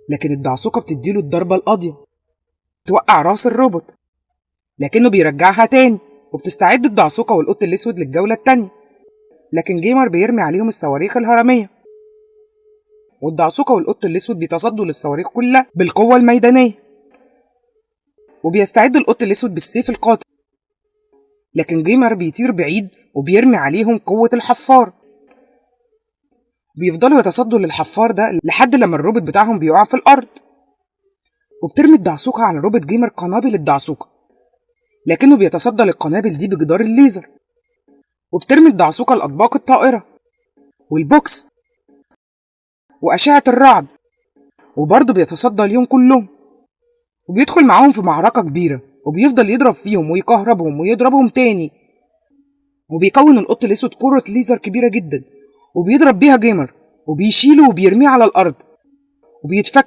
لكن الدعسوقة بتديله الضربة القاضية توقع راس الروبوت، لكنه بيرجعها تاني وبتستعد الدعسوقة والقط الأسود للجولة التانية. لكن جيمر بيرمي عليهم الصواريخ الهرمية، والدعسوقة والقط الأسود بيتصدوا للصواريخ كلها بالقوة الميدانية، وبيستعد القط الأسود بالسيف القاتل. لكن جيمر بيطير بعيد وبيرمي عليهم قوة الحفار، بيفضلوا يتصدوا للحفار ده لحد لما الروبوت بتاعهم بيقع في الأرض. وبترمي الدعسوقة على روبوت جيمر قنابل الدعسوقة، لكنه بيتصدى للقنابل دي بجدار الليزر. وبترمي الدعسوقة الأطباق الطائرة والبوكس وأشعة الرعد، وبرضه بيتصدى ليهم كلهم، وبيدخل معاهم في معركة كبيرة وبيفضل يضرب فيهم ويكهربهم ويضربهم تاني. وبيكون القط الأسود كرة ليزر كبيرة جدا وبيضرب بيها جيمر وبيشيله وبيرميه على الأرض وبيتفك